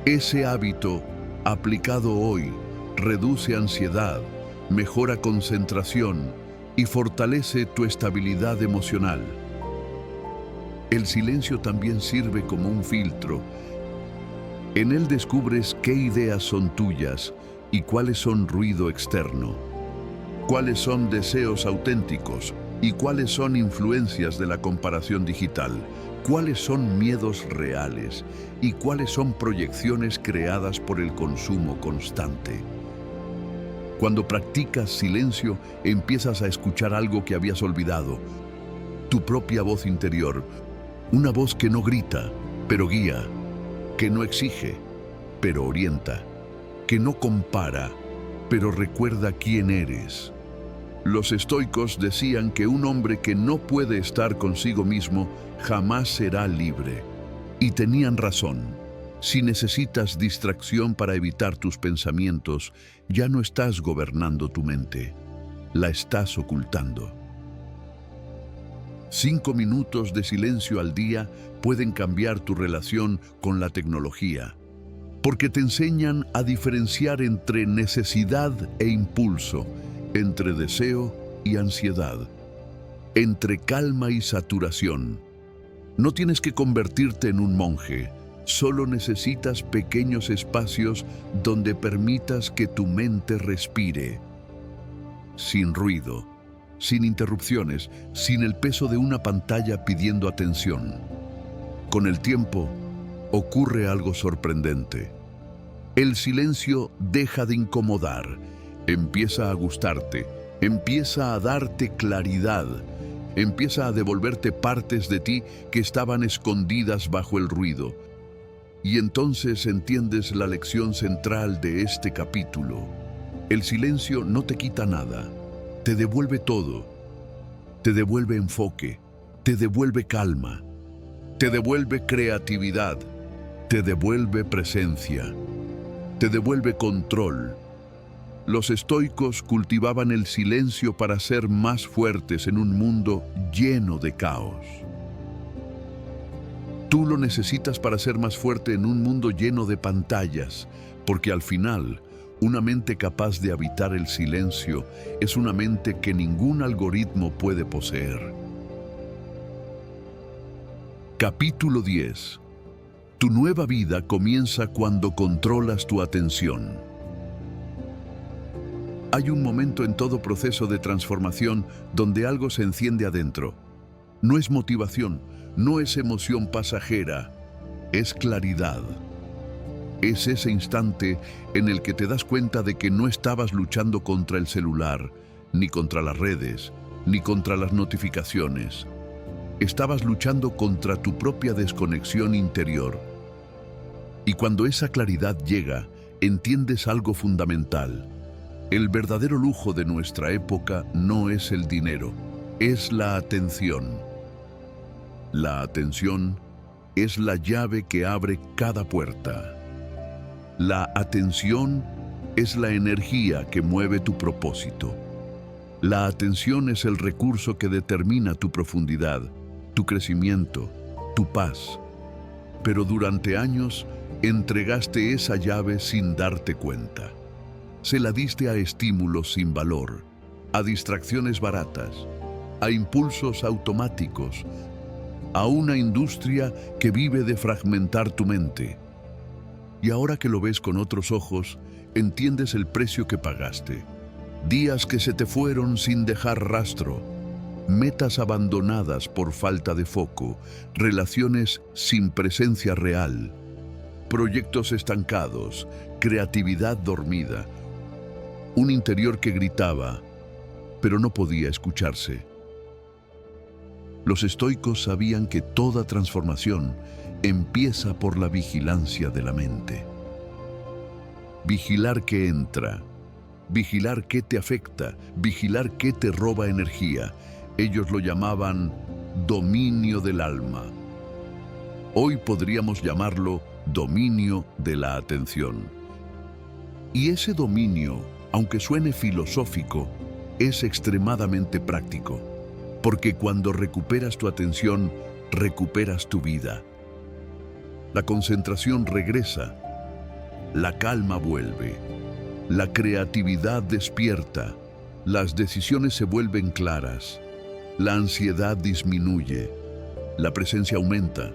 Ese hábito, aplicado hoy, reduce ansiedad, mejora concentración y fortalece tu estabilidad emocional. El silencio también sirve como un filtro. En él descubres qué ideas son tuyas y cuáles son ruido externo, cuáles son deseos auténticos y cuáles son influencias de la comparación digital, cuáles son miedos reales y cuáles son proyecciones creadas por el consumo constante. Cuando practicas silencio, empiezas a escuchar algo que habías olvidado, tu propia voz interior, una voz que no grita, pero guía, que no exige, pero orienta, que no compara, pero recuerda quién eres. Los estoicos decían que un hombre que no puede estar consigo mismo jamás será libre. Y tenían razón. Si necesitas distracción para evitar tus pensamientos, ya no estás gobernando tu mente, la estás ocultando. 5 minutos de silencio al día pueden cambiar tu relación con la tecnología, porque te enseñan a diferenciar entre necesidad e impulso, entre deseo y ansiedad, entre calma y saturación. No tienes que convertirte en un monje, solo necesitas pequeños espacios donde permitas que tu mente respire, sin ruido, sin interrupciones, sin el peso de una pantalla pidiendo atención. Con el tiempo, ocurre algo sorprendente. El silencio deja de incomodar, empieza a gustarte, empieza a darte claridad, empieza a devolverte partes de ti que estaban escondidas bajo el ruido. Y entonces entiendes la lección central de este capítulo. El silencio no te quita nada, te devuelve todo. Te devuelve enfoque, te devuelve calma, te devuelve creatividad, te devuelve presencia, te devuelve control. Los estoicos cultivaban el silencio para ser más fuertes en un mundo lleno de caos. Tú lo necesitas para ser más fuerte en un mundo lleno de pantallas, porque al final, una mente capaz de habitar el silencio es una mente que ningún algoritmo puede poseer. Capítulo 10. Tu nueva vida comienza cuando controlas tu atención. Hay un momento en todo proceso de transformación donde algo se enciende adentro. No es motivación, no es emoción pasajera, es claridad. Es ese instante en el que te das cuenta de que no estabas luchando contra el celular, ni contra las redes, ni contra las notificaciones. Estabas luchando contra tu propia desconexión interior. Y cuando esa claridad llega, entiendes algo fundamental. El verdadero lujo de nuestra época no es el dinero, es la atención. La atención es la llave que abre cada puerta. La atención es la energía que mueve tu propósito. La atención es el recurso que determina tu profundidad, tu crecimiento, tu paz. Pero durante años entregaste esa llave sin darte cuenta. Se la diste a estímulos sin valor, a distracciones baratas, a impulsos automáticos, a una industria que vive de fragmentar tu mente. Y ahora que lo ves con otros ojos, entiendes el precio que pagaste. Días que se te fueron sin dejar rastro, metas abandonadas por falta de foco, relaciones sin presencia real, proyectos estancados, creatividad dormida, un interior que gritaba, pero no podía escucharse. Los estoicos sabían que toda transformación empieza por la vigilancia de la mente. Vigilar qué entra, vigilar qué te afecta, vigilar qué te roba energía, Ellos lo llamaban dominio del alma. Hoy podríamos llamarlo dominio de la atención. Y ese dominio, aunque suene filosófico, es extremadamente práctico, porque cuando recuperas tu atención, recuperas tu vida. La concentración regresa, la calma vuelve, la creatividad despierta, las decisiones se vuelven claras, la ansiedad disminuye, la presencia aumenta,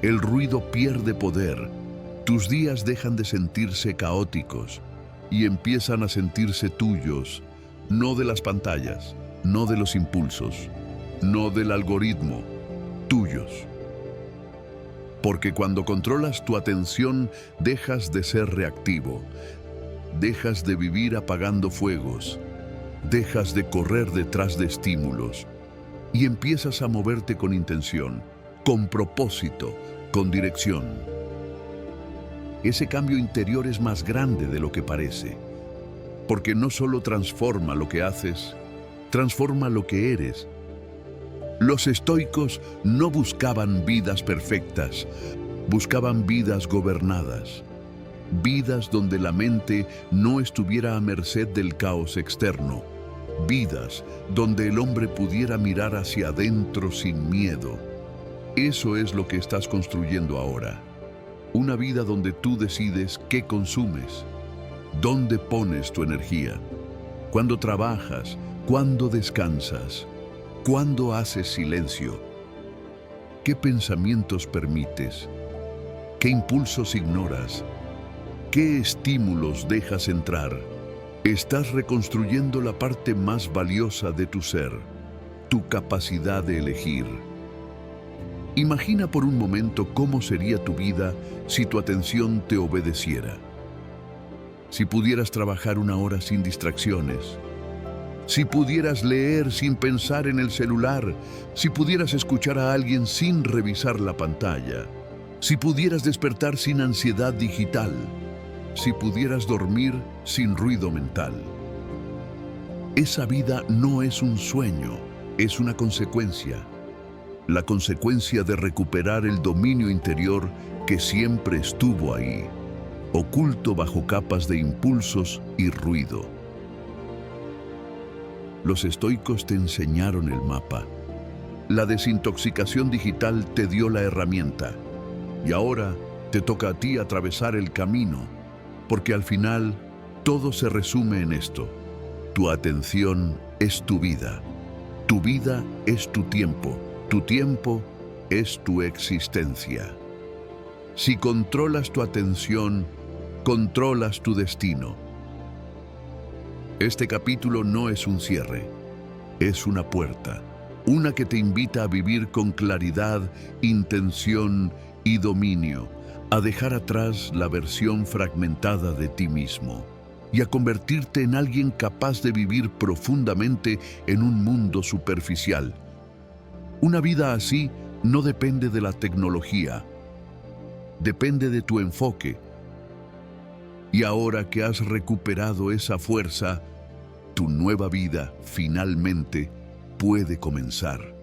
el ruido pierde poder, tus días dejan de sentirse caóticos y empiezan a sentirse tuyos, no de las pantallas, no de los impulsos, no del algoritmo, tuyos. Porque cuando controlas tu atención, dejas de ser reactivo, dejas de vivir apagando fuegos, dejas de correr detrás de estímulos y empiezas a moverte con intención, con propósito, con dirección. Ese cambio interior es más grande de lo que parece, porque no solo transforma lo que haces, transforma lo que eres. Los estoicos no buscaban vidas perfectas, buscaban vidas gobernadas, vidas donde la mente no estuviera a merced del caos externo, vidas donde el hombre pudiera mirar hacia adentro sin miedo. Eso es lo que estás construyendo ahora. Una vida donde tú decides qué consumes, dónde pones tu energía, cuándo trabajas, cuándo descansas, cuándo haces silencio, qué pensamientos permites, qué impulsos ignoras, qué estímulos dejas entrar. Estás reconstruyendo la parte más valiosa de tu ser, tu capacidad de elegir. Imagina por un momento cómo sería tu vida si tu atención te obedeciera. Si pudieras trabajar 1 hora sin distracciones, si pudieras leer sin pensar en el celular, si pudieras escuchar a alguien sin revisar la pantalla, si pudieras despertar sin ansiedad digital, si pudieras dormir sin ruido mental. Esa vida no es un sueño, es una consecuencia. La consecuencia de recuperar el dominio interior que siempre estuvo ahí, oculto bajo capas de impulsos y ruido. Los estoicos te enseñaron el mapa. La desintoxicación digital te dio la herramienta. Y ahora te toca a ti atravesar el camino, porque al final todo se resume en esto. Tu atención es tu vida es tu tiempo es tu existencia. Si controlas tu atención, controlas tu destino. Este capítulo no es un cierre, es una puerta, una que te invita a vivir con claridad, intención y dominio, a dejar atrás la versión fragmentada de ti mismo y a convertirte en alguien capaz de vivir profundamente en un mundo superficial. Una vida así no depende de la tecnología, depende de tu enfoque. Y ahora que has recuperado esa fuerza, tu nueva vida finalmente puede comenzar.